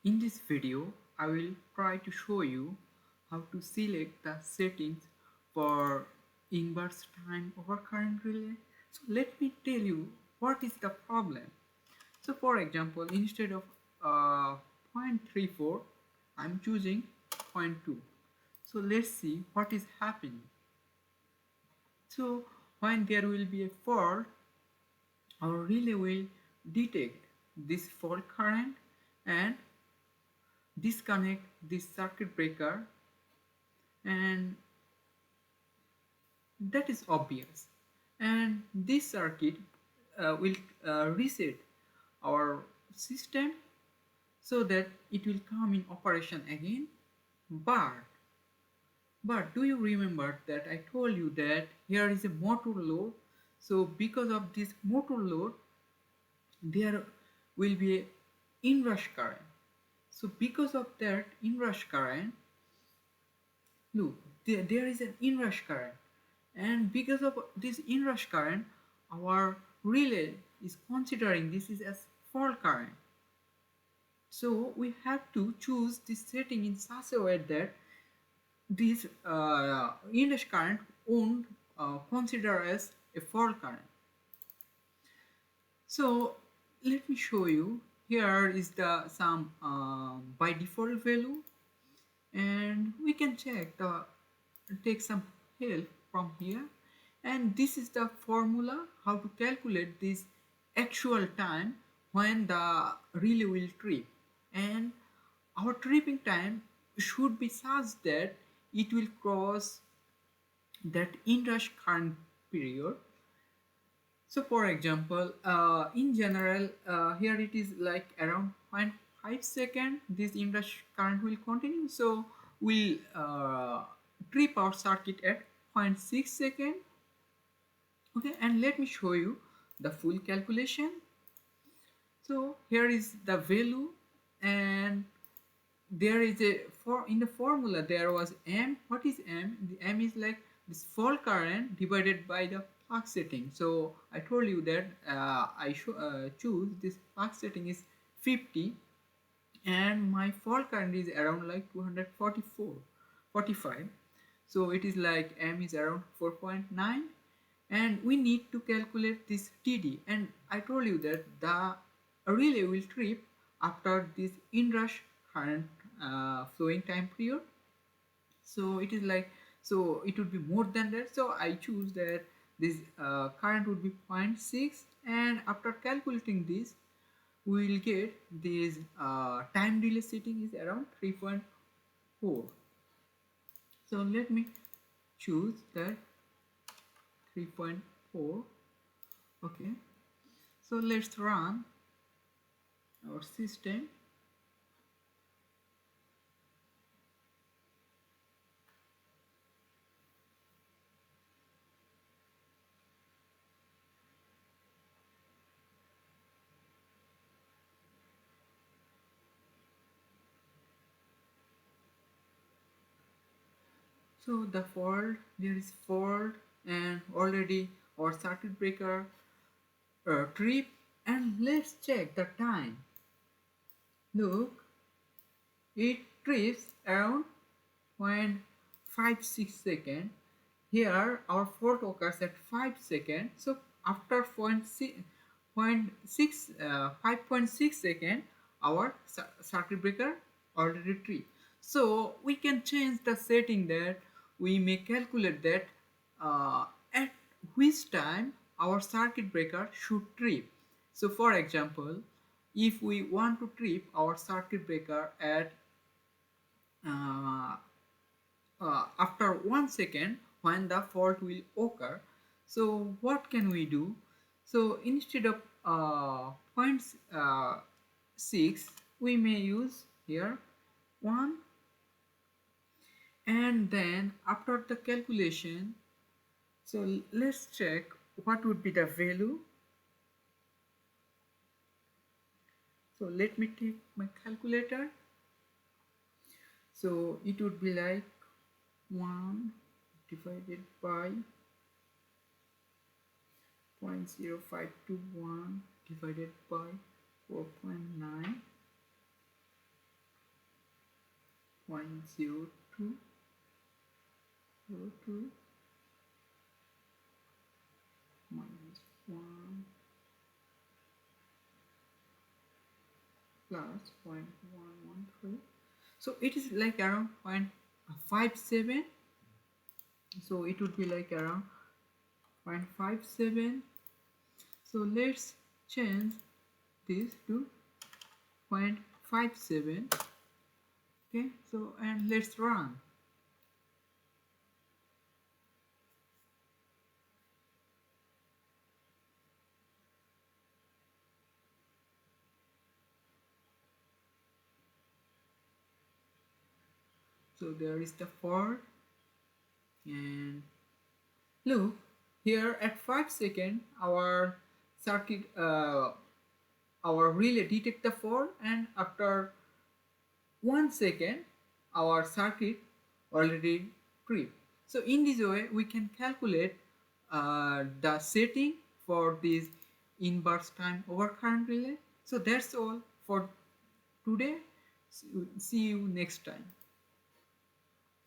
In this video, I will try to show you how to select the settings for inverse time over current relay. So let me tell you what is the problem. So for example, instead of 0.34, I'm choosing zero point 0.2. So let's see what is happening. So when there will be a fault, our relay will detect this fault current and disconnect this circuit breaker, and that is obvious, and this circuit will reset our system so that it will come in operation again. But do you remember that I told you that here is a motor load? So because of this motor load, there will be a inrush current. So because of that inrush current, look, there is an inrush current, and because of this inrush current, our relay is considering this is as fault current. So we have to choose this setting in such a way that this inrush current won't consider as a fault current. So let me show you. Here is the some by default value, and we can take some help from here, and this is the formula how to calculate this actual time when the relay will trip, and our tripping time should be such that it will cross that inrush current period. So for example, in general, here it is like around 0.5 second this inrush current will continue. So we'll trip our circuit at 0.6 second. Okay, and let me show you the full calculation. So here is the value, and there is a for in the formula there was M. What is M? The M is like this fault current divided by the flux setting. So I told you that I choose this flux setting is 50, and my fault current is around like 244 45. So it is like M is around 4.9, and we need to calculate this TD, and I told you that the relay will trip after this inrush current flowing time period. So it is like, so it would be more than that, so I choose that this current would be 0.6, and after calculating this we will get this time delay setting is around 3.4. So let me choose that 3.4. Okay, so let's run our system. So the fault, there is fault, and already our circuit breaker trip, and let's check the time. Look, it trips around 0.56 second. Here our fault occurs at 5 seconds. So after 5.6 second, our circuit breaker already trip. So we can change the setting that we may calculate that at which time our circuit breaker should trip. So for example, if we want to trip our circuit breaker at uh, after 1 second when the fault will occur, so what can we do? So instead of 0.6, we may use here 1, and then after the calculation, so let's check what would be the value. So let me take my calculator. So it would be like 1 divided by 0.0521 divided by 4.9. 0.0202 minus 1 plus 0.113. So it is like around 0.57. So it would be like around 0.57. So let's change this to 0.57. Okay, so and let's run. So there is the fault, and look here at 5 seconds our circuit our relay detect the fault, and after 1 second our circuit already tripped. So in this way we can calculate the setting for this inverse time overcurrent relay. So that's all for today. See you next time.